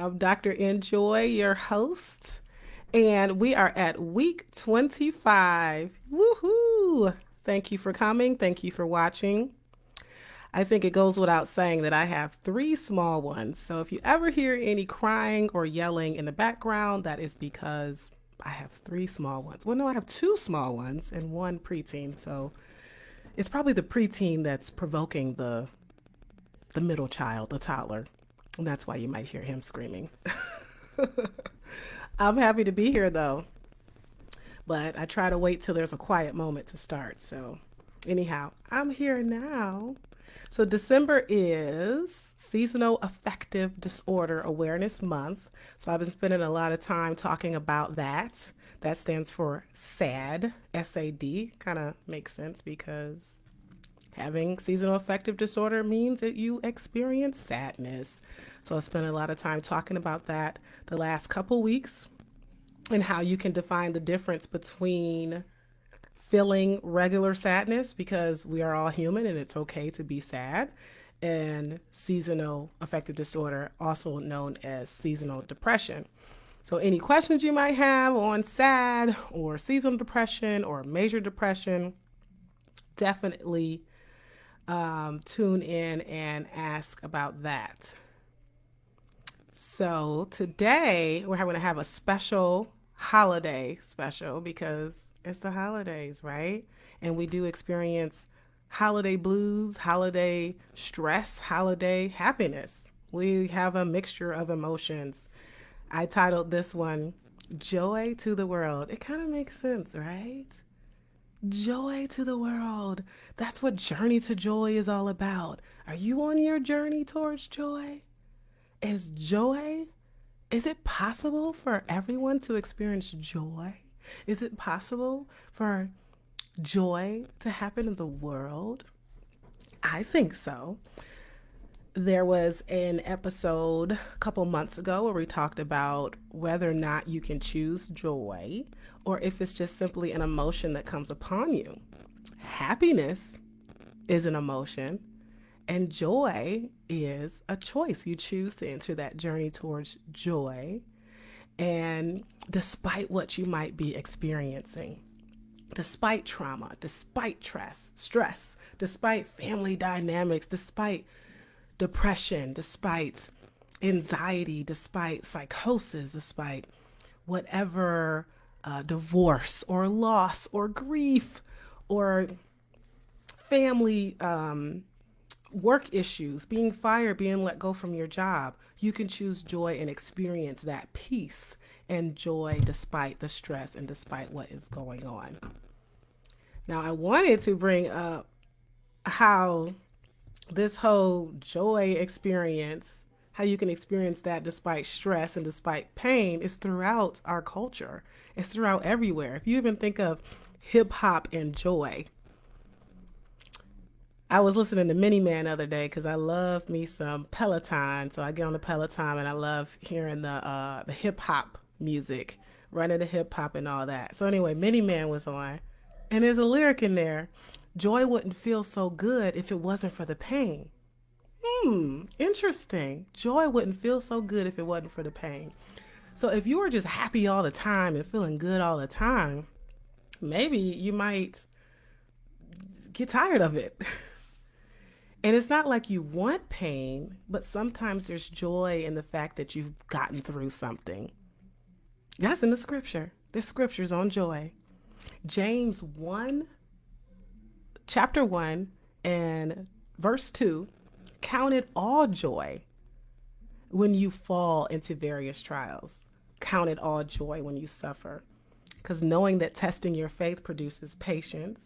I'm Dr. Enjoy, your host, and we are at week 25. Woohoo! Thank you for coming. Thank you for watching. I think it goes without saying that I have three small ones. So if you ever hear any crying or yelling in the background, that is because I have three small ones. Well, no, I have two small ones and one preteen. So it's probably the preteen that's provoking the middle child, the toddler. And that's why you might hear him screaming. I'm happy to be here though, but I try to wait till there's a quiet moment to start. So, anyhow, I'm here now. So, December is Seasonal Affective Disorder Awareness Month. So, I've been spending a lot of time talking about that. That stands for SAD, SAD. Kind of makes sense because having seasonal affective disorder means that you experience sadness. So I spent a lot of time talking about that the last couple weeks and how you can define the difference between feeling regular sadness because we are all human and it's okay to be sad, and seasonal affective disorder, also known as seasonal depression. So, any questions you might have on SAD or seasonal depression or major depression, definitely tune in and ask about that. So today we're going to have a special holiday special because it's the holidays, right? And we do experience holiday blues, holiday stress, holiday happiness. We have a mixture of emotions. I titled this one Joy to the World. It kind of makes sense, right? Joy to the world. That's what Journey to Joy is all about. Are you on your journey towards joy? Is it possible for everyone to experience joy? Is it possible for joy to happen in the world? I think so. There was an episode a couple months ago where we talked about whether or not you can choose joy or if it's just simply an emotion that comes upon you. Happiness is an emotion, and joy is a choice. You choose to enter that journey towards joy, and despite what you might be experiencing, despite trauma, despite stress, despite family dynamics, despite depression, despite anxiety, despite psychosis, despite whatever divorce or loss or grief or family work issues, being fired, being let go from your job, you can choose joy and experience that peace and joy despite the stress and despite what is going on. Now, I wanted to bring up how this whole joy experience, how you can experience that despite stress and despite pain, is throughout our culture. It's throughout everywhere. If you even think of hip hop and joy, I was listening to Mini Man the other day because I love me some Peloton. So I get on the Peloton and I love hearing the hip hop music, running the hip hop and all that. So anyway, Mini Man was on, and there's a lyric in there: "Joy wouldn't feel so good if it wasn't for the pain." Interesting. Joy wouldn't feel so good if it wasn't for the pain. So if you were just happy all the time and feeling good all the time, maybe you might get tired of it. And it's not like you want pain, but sometimes there's joy in the fact that you've gotten through something. That's in the scripture. There's scriptures on joy. James 1, chapter 1 and verse 2, count it all joy when you fall into various trials. Count it all joy when you suffer. Because knowing that testing your faith produces patience,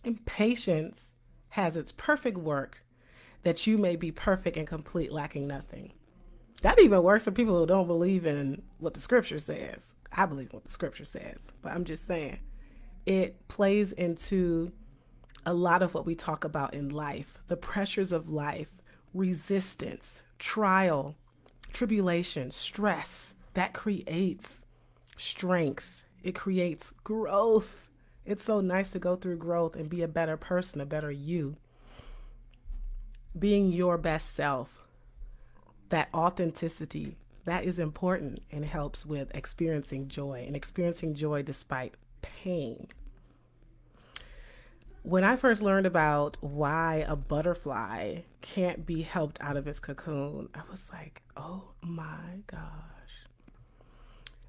and patience has its perfect work, that you may be perfect and complete, lacking nothing. That even works for people who don't believe in what the scripture says. I believe what the scripture says, but I'm just saying it plays into a lot of what we talk about in life, the pressures of life, resistance, trial, tribulation, stress. That creates strength. It creates growth. It's so nice to go through growth and be a better person, a better you. Being your best self, that authenticity, That is important and helps with experiencing joy and experiencing joy despite pain. When I first learned about why a butterfly can't be helped out of its cocoon, I was like, oh my gosh.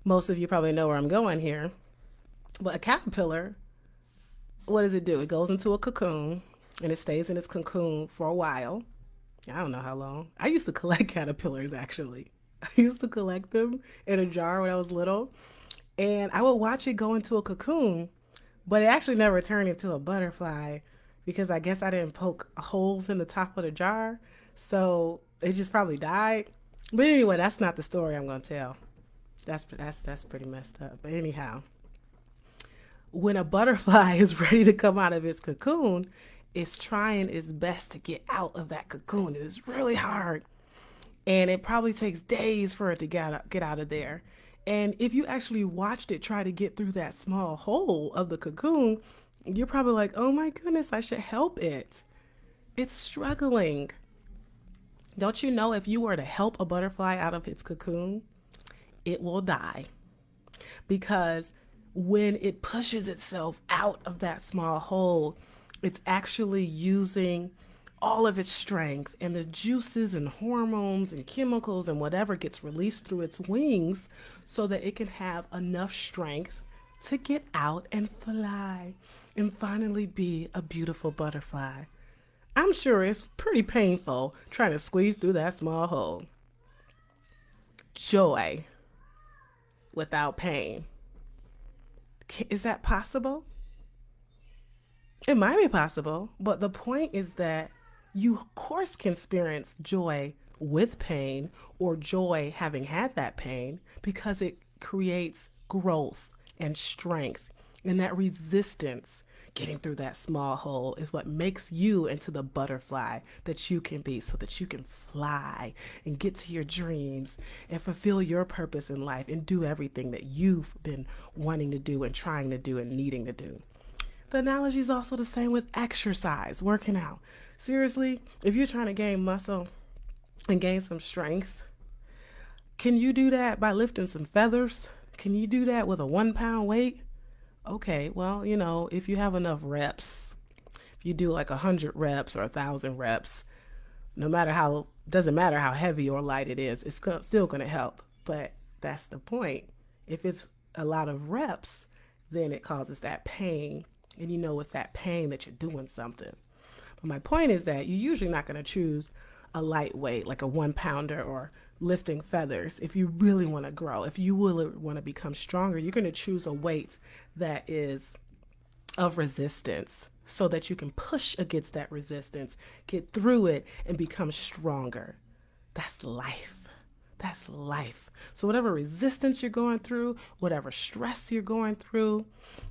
Most of you probably know where I'm going here. But a caterpillar, what does it do? It goes into a cocoon and it stays in its cocoon for a while. I don't know how long. I used to collect caterpillars actually. I used to collect them in a jar when I was little. And I would watch it go into a cocoon, but it actually never turned into a butterfly because I guess I didn't poke holes in the top of the jar. So it just probably died. But anyway, that's not the story I'm going to tell. That's pretty messed up. But anyhow, when a butterfly is ready to come out of its cocoon, it's trying its best to get out of that cocoon. It is really hard. And it probably takes days for it to get out of there. And if you actually watched it try to get through that small hole of the cocoon, you're probably like, oh my goodness, I should help it. It's struggling. Don't you know if you were to help a butterfly out of its cocoon, it will die? Because when it pushes itself out of that small hole, it's actually using all of its strength and the juices and hormones and chemicals and whatever gets released through its wings so that it can have enough strength to get out and fly and finally be a beautiful butterfly. I'm sure it's pretty painful trying to squeeze through that small hole. Joy without pain. Is that possible? It might be possible, but the point is that you, of course, can experience joy with pain or joy having had that pain because it creates growth and strength. And that resistance getting through that small hole is what makes you into the butterfly that you can be so that you can fly and get to your dreams and fulfill your purpose in life and do everything that you've been wanting to do and trying to do and needing to do. The analogy is also the same with exercise, working out. Seriously, if you're trying to gain muscle and gain some strength, can you do that by lifting some feathers? Can you do that with a 1 pound weight? Okay, well, if you have enough reps, if you do like 100 reps or 1,000 reps, doesn't matter how heavy or light it is, it's still going to help. But that's the point. If it's a lot of reps, then it causes that pain. And with that pain that you're doing something. But my point is that you're usually not going to choose a lightweight, like a 1 pounder or lifting feathers. If you really want to grow, if you really want to become stronger, you're going to choose a weight that is of resistance so that you can push against that resistance, get through it, and become stronger. That's life. That's life. So whatever resistance you're going through, whatever stress you're going through,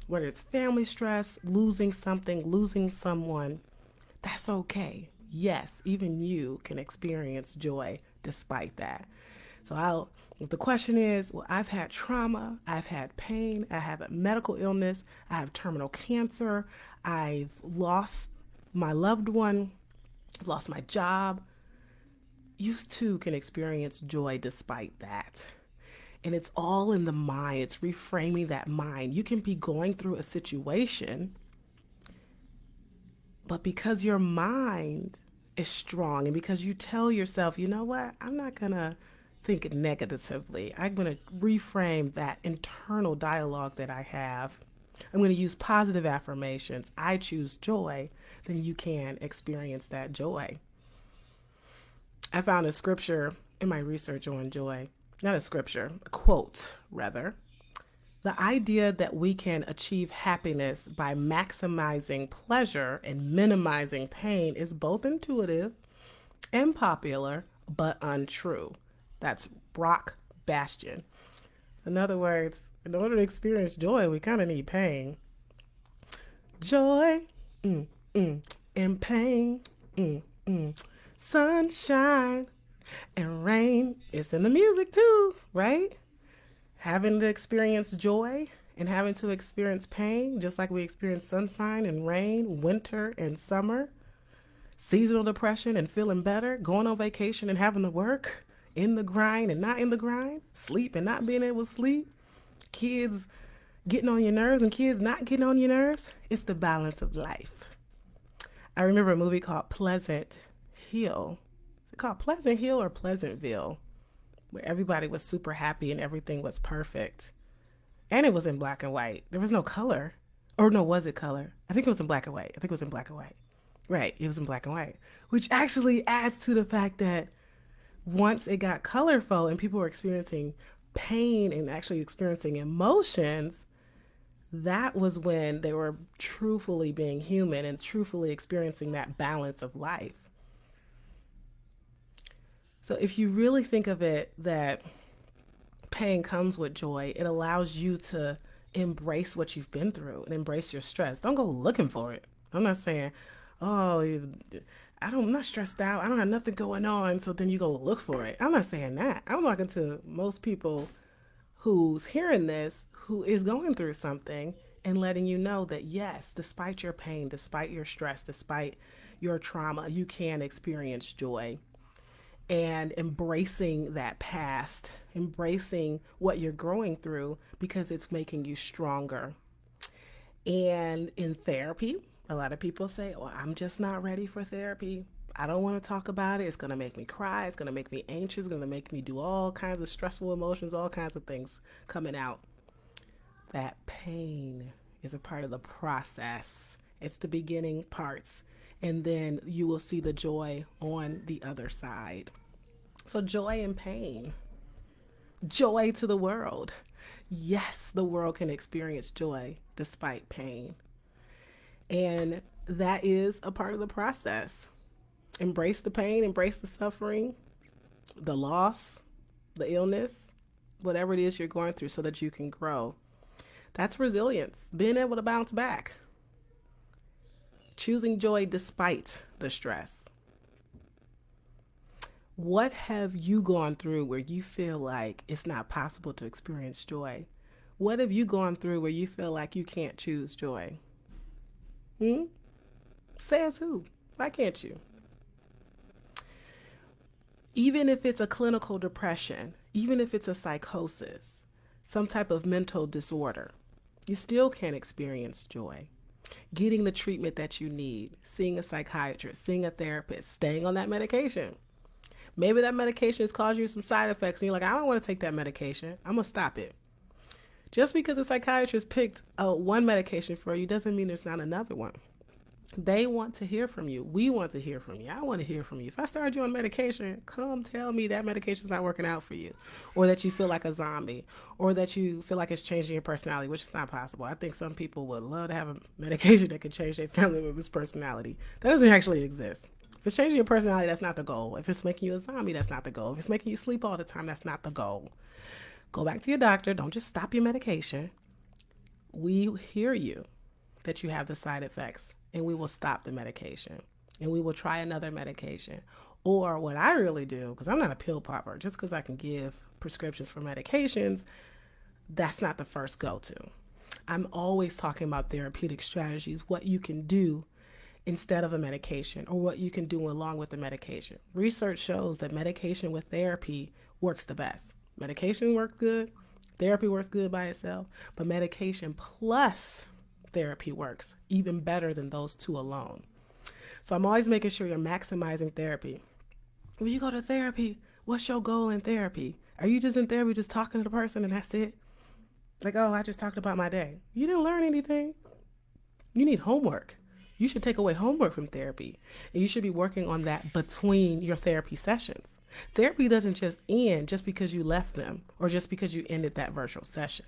whether it's family stress, losing something, losing someone, that's okay. Yes, even you can experience joy despite that. So if the question is, well, I've had trauma, I've had pain, I have a medical illness, I have terminal cancer, I've lost my loved one, I've lost my job, you too can experience joy despite that. And it's all in the mind. It's reframing that mind. You can be going through a situation, but because your mind is strong and because you tell yourself, you know what, I'm not going to think negatively. I'm going to reframe that internal dialogue that I have. I'm going to use positive affirmations. I choose joy. Then you can experience that joy. I found a scripture in my research on joy, not a scripture, a quote rather. The idea that we can achieve happiness by maximizing pleasure and minimizing pain is both intuitive and popular, but untrue. That's Brock Bastion. In other words, in order to experience joy, we kind of need pain. Joy, and pain, sunshine and rain. It's in the music too, right? Having to experience joy and having to experience pain, just like we experience sunshine and rain, winter and summer, seasonal depression and feeling better, going on vacation and having to work. in the grind and not in the grind, sleep and not being able to sleep, kids getting on your nerves and kids not getting on your nerves. It's the balance of life. I remember a movie called Pleasant Hill. Is it called Pleasant Hill or Pleasantville? Where everybody was super happy and everything was perfect. And it was in black and white. There was no color. Or no, was it color? I think it was in black and white. I think it was in black and white. Right, it was in black and white. Which actually adds to the fact that once it got colorful and people were experiencing pain and actually experiencing emotions, that was when they were truthfully being human and truthfully experiencing that balance of life. So if you really think of it that pain comes with joy, it allows you to embrace what you've been through and embrace your stress. Don't go looking for it. I'm not saying, oh, I'm not stressed out. I don't have nothing going on. So then you go look for it. I'm not saying that. I'm talking to most people who's hearing this, who is going through something and letting you know that yes, despite your pain, despite your stress, despite your trauma, you can experience joy. And embracing that past, embracing what you're growing through because it's making you stronger. And in therapy, a lot of people say, well, I'm just not ready for therapy. I don't want to talk about it. It's going to make me cry. It's going to make me anxious. It's going to make me do all kinds of stressful emotions, all kinds of things coming out. That pain is a part of the process. It's the beginning parts. And then you will see the joy on the other side. So, joy and pain, joy to the world. Yes, the world can experience joy despite pain. And that is a part of the process. Embrace the pain, embrace the suffering, the loss, the illness, whatever it is you're going through so that you can grow. That's resilience, being able to bounce back, choosing joy despite the stress. What have you gone through where you feel like it's not possible to experience joy? What have you gone through where you feel like you can't choose joy? Hmm? Says who? Why can't you? Even if it's a clinical depression, even if it's a psychosis, some type of mental disorder, you still can't experience joy. Getting the treatment that you need, seeing a psychiatrist, seeing a therapist, staying on that medication. Maybe that medication has caused you some side effects and you're like, I don't want to take that medication. I'm going to stop it. Just because a psychiatrist picked one medication for you doesn't mean there's not another one. They want to hear from you. We want to hear from you. I want to hear from you. If I started you on medication, come tell me that medication's not working out for you, or that you feel like a zombie, or that you feel like it's changing your personality, which is not possible. I think some people would love to have a medication that could change their family member's personality. That doesn't actually exist. If it's changing your personality, that's not the goal. If it's making you a zombie, that's not the goal. If it's making you sleep all the time, that's not the goal. Go back to your doctor. Don't just stop your medication. We hear you that you have the side effects, and we will stop the medication and we will try another medication. Or what I really do, because I'm not a pill popper, just because I can give prescriptions for medications, that's not the first go-to. I'm always talking about therapeutic strategies, what you can do instead of a medication or what you can do along with the medication. Research shows that medication with therapy works the best. Medication works good, therapy works good by itself, but medication plus therapy works even better than those two alone. So I'm always making sure you're maximizing therapy. When you go to therapy, what's your goal in therapy? Are you just in therapy just talking to the person and that's it? Like, oh, I just talked about my day. You didn't learn anything. You need homework. You should take away homework from therapy. And you should be working on that between your therapy sessions. Therapy doesn't just end just because you left them or just because you ended that virtual session.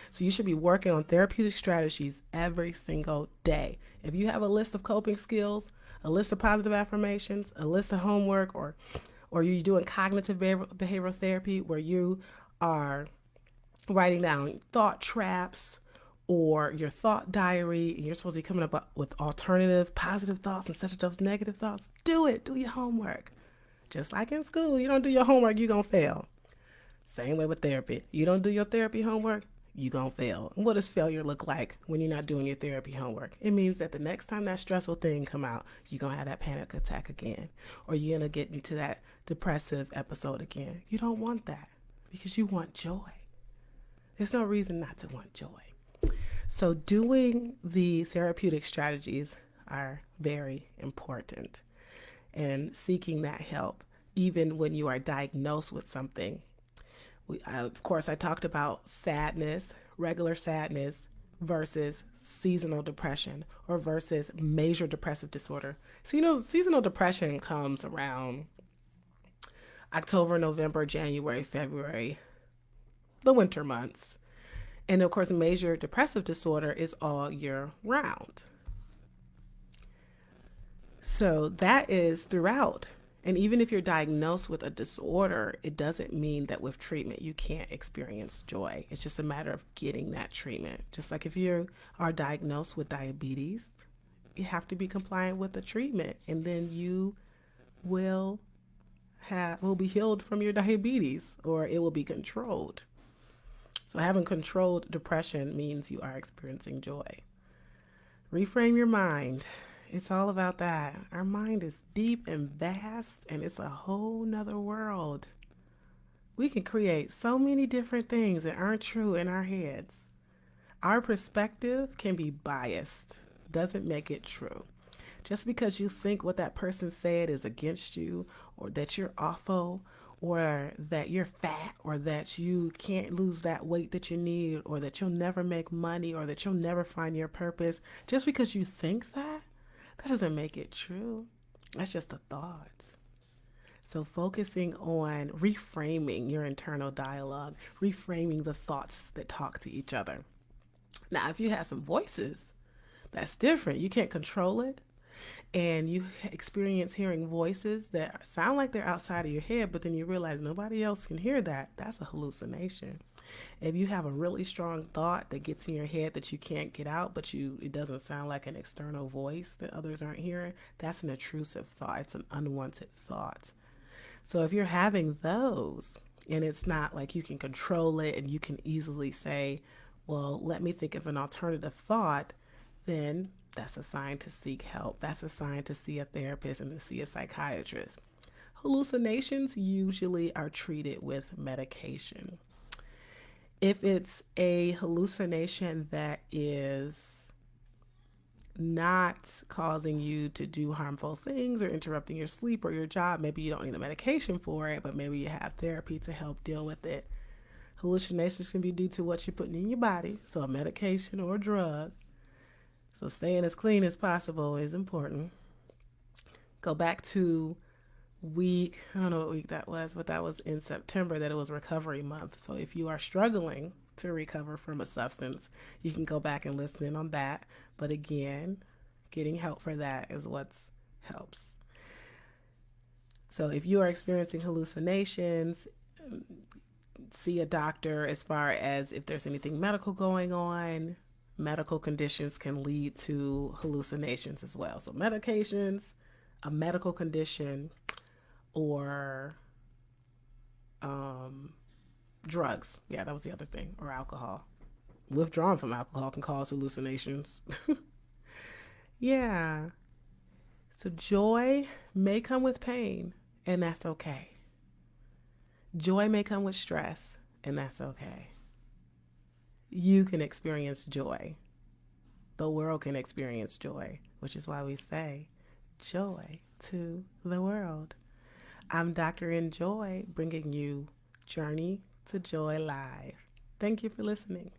So you should be working on therapeutic strategies every single day. If you have a list of coping skills, a list of positive affirmations, a list of homework, or you're doing cognitive behavioral therapy where you are writing down thought traps or your thought diary, and you're supposed to be coming up with alternative positive thoughts instead of those negative thoughts, do it. Do your homework. Just like in school, you don't do your homework, you're going to fail. Same way with therapy. You don't do your therapy homework, you're going to fail. And what does failure look like when you're not doing your therapy homework? It means that the next time that stressful thing come out, you're going to have that panic attack again, or you're going to get into that depressive episode again. You don't want that because you want joy. There's no reason not to want joy. So doing the therapeutic strategies are very important, and seeking that help even when you are diagnosed with something. Of course, I talked about sadness, regular sadness versus seasonal depression or versus major depressive disorder. So, seasonal depression comes around October, November, January, February, the winter months. And of course, major depressive disorder is all year round. So that is throughout. And even if you're diagnosed with a disorder, it doesn't mean that with treatment you can't experience joy. It's just a matter of getting that treatment. Just like if you are diagnosed with diabetes, you have to be compliant with the treatment, and then you will will be healed from your diabetes, or it will be controlled. So having controlled depression means you are experiencing joy. Reframe your mind. It's all about that. Our mind is deep and vast, and it's a whole nother world. We can create so many different things that aren't true in our heads. Our perspective can be biased, doesn't make it true. Just because you think what that person said is against you, or that you're awful, or that you're fat, or that you can't lose that weight that you need, or that you'll never make money, or that you'll never find your purpose, just because you think that doesn't make it true. That's just a thought. So focusing on reframing your internal dialogue, reframing the thoughts that talk to each other. Now, if you have some voices, that's different. You can't control it. And you experience hearing voices that sound like they're outside of your head, but then you realize nobody else can hear that. That's a hallucination. If you have a really strong thought that gets in your head that you can't get out, but it doesn't sound like an external voice that others aren't hearing, that's an intrusive thought. It's an unwanted thought. So if you're having those, and it's not like you can control it and you can easily say, well, let me think of an alternative thought, then that's a sign to seek help. That's a sign to see a therapist and to see a psychiatrist. Hallucinations usually are treated with medication. If it's a hallucination that is not causing you to do harmful things or interrupting your sleep or your job, maybe you don't need a medication for it, but maybe you have therapy to help deal with it. Hallucinations can be due to what you're putting in your body, so a medication or a drug. So staying as clean as possible is important. Go back to I don't know what week that was, but that was in September that it was recovery month. So if you are struggling to recover from a substance, you can go back and listen in on that. But again, getting help for that is what helps. So if you are experiencing hallucinations, see a doctor as far as if there's anything medical going on. Medical conditions can lead to hallucinations as well. So medications, a medical condition, or drugs. Yeah, that was the other thing. Or alcohol. Withdrawing from alcohol can cause hallucinations. Yeah. So joy may come with pain, and that's okay. Joy may come with stress, and that's okay. You can experience joy. The world can experience joy, which is why we say joy to the world. I'm Dr. Enjoy, bringing you Journey to Joy Live. Thank you for listening.